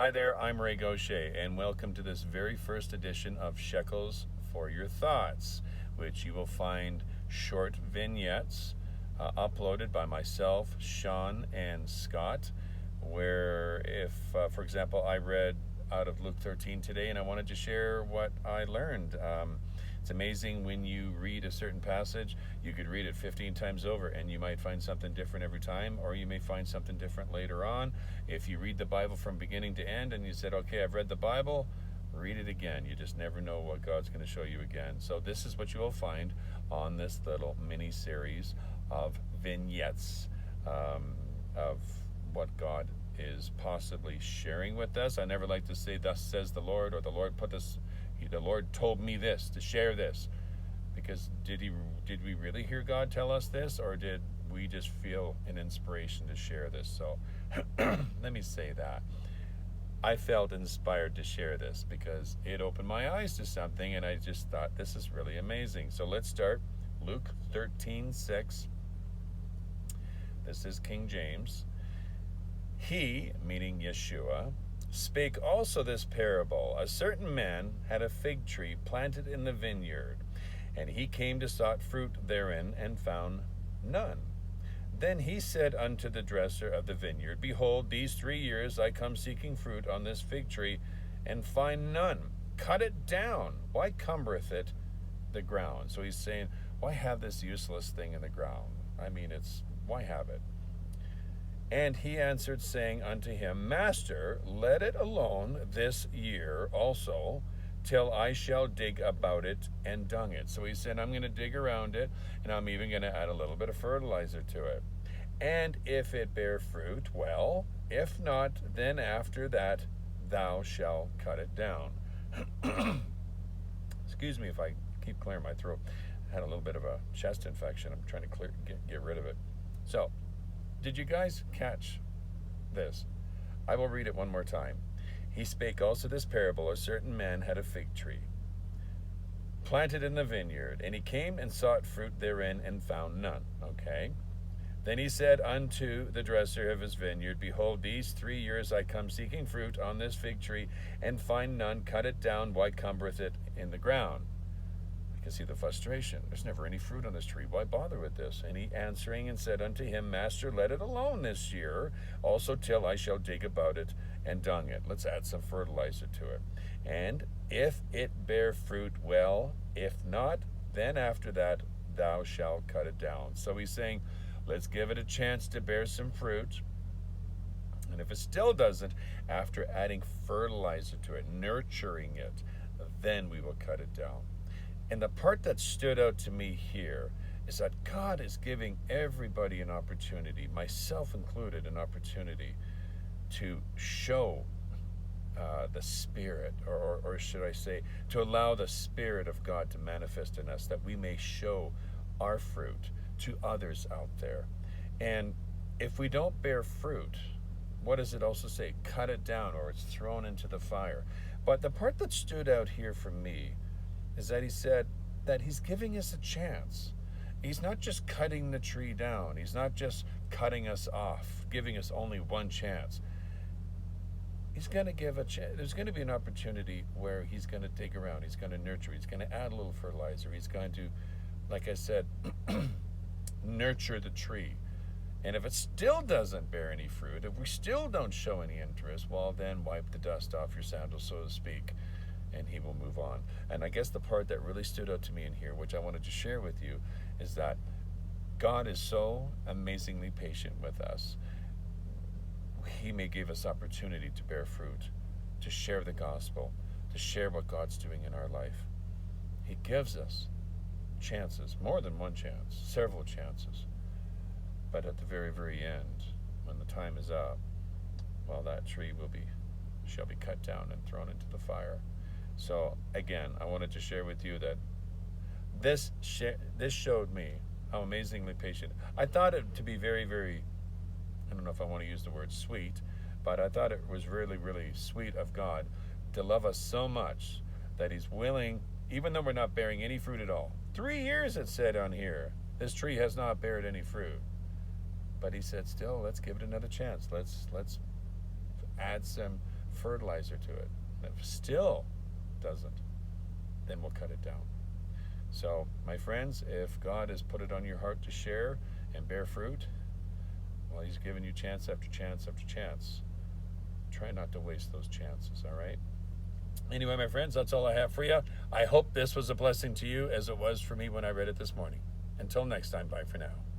Hi there, I'm Ray Gauthier, and welcome to this very first edition of Shekels For Your Thoughts, which you will find short vignettes uploaded by myself, Sean, and Scott, where if, for example, I read out of Luke 13 today and I wanted to share what I learned. It's amazing when you read a certain passage, you could read it 15 times over and you might find something different every time, or you may find something different later on. If you read the Bible from beginning to end and you said, okay, I've read the Bible, read it again. You just never know what God's going to show you again. So this is what you will find on this little mini series of vignettes of what God is possibly sharing with us. I never like to say, thus says the Lord, or the Lord told me this, to share this. Because did we really hear God tell us this, or did we just feel an inspiration to share this? So let me say that. I felt inspired to share this because it opened my eyes to something, and I just thought this is really amazing. So let's start. Luke 13:6. This is King James. He, meaning Yeshua, spake also this parable. A certain man had a fig tree planted in the vineyard, and he came to sought fruit therein, and found none. Then he said unto the dresser of the vineyard, Behold, these 3 years I come seeking fruit on this fig tree, and find none. Cut it down. Why cumbereth it the ground? So he's saying, why have this useless thing in the ground? I mean, why have it? And he answered, saying unto him, Master, let it alone this year also, till I shall dig about it and dung it. So he said, I'm going to dig around it, and I'm even going to add a little bit of fertilizer to it. And if it bear fruit, well. If not, then after that thou shalt cut it down. Excuse me if I keep clearing my throat. I had a little bit of a chest infection. I'm trying to get rid of it. So, did you guys catch this? I will read it one more time. He spake also this parable. A certain man had a fig tree planted in the vineyard, and he came and sought fruit therein, and found none. Okay. Then he said unto the dresser of his vineyard, Behold, these 3 years I come seeking fruit on this fig tree, and find none. Cut it down. Why cumbereth it in the ground? I can see the frustration. There's never any fruit on this tree. Why bother with this? And he answering and said unto him, Master, let it alone this year, also till I shall dig about it and dung it. Let's add some fertilizer to it. And if it bear fruit, well. If not, then after that thou shalt cut it down. So he's saying, let's give it a chance to bear some fruit. And if it still doesn't, after adding fertilizer to it, nurturing it, then we will cut it down. And the part that stood out to me here is that God is giving everybody an opportunity, myself included, an opportunity to show the Spirit, or should I say, to allow the Spirit of God to manifest in us, that we may show our fruit to others out there. And if we don't bear fruit, what does it also say? Cut it down, or it's thrown into the fire. But the part that stood out here for me is that he said that he's giving us a chance. He's not just cutting the tree down. He's not just cutting us off, giving us only one chance. He's going to give a chance. There's going to be an opportunity where he's going to dig around. He's going to nurture. He's going to add a little fertilizer. He's going to, like I said, nurture the tree. And if it still doesn't bear any fruit, if we still don't show any interest, well, then wipe the dust off your sandals, so to speak, and he will move on. And I guess the part that really stood out to me in here, which I wanted to share with you, is that God is so amazingly patient with us. He may give us opportunity to bear fruit, to share the gospel, to share what God's doing in our life. He gives us chances, more than one chance, several chances. But at the very, very end, when the time is up, well, that tree shall be cut down and thrown into the fire. So again, I wanted to share with you that this showed me how amazingly patient. I thought it to be very, very, I don't know if I want to use the word sweet, but I thought it was really, really sweet of God to love us so much that he's willing, even though we're not bearing any fruit at all. 3 years it said on here, this tree has not bared any fruit. But he said, still, let's give it another chance. Let's add some fertilizer to it. And if it still doesn't, then we'll cut it down. So, my friends, if God has put it on your heart to share and bear fruit, well, He's given you chance after chance after chance. Try not to waste those chances, all right? Anyway, my friends, that's all I have for you. I hope this was a blessing to you as it was for me when I read it this morning. Until next time, bye for now.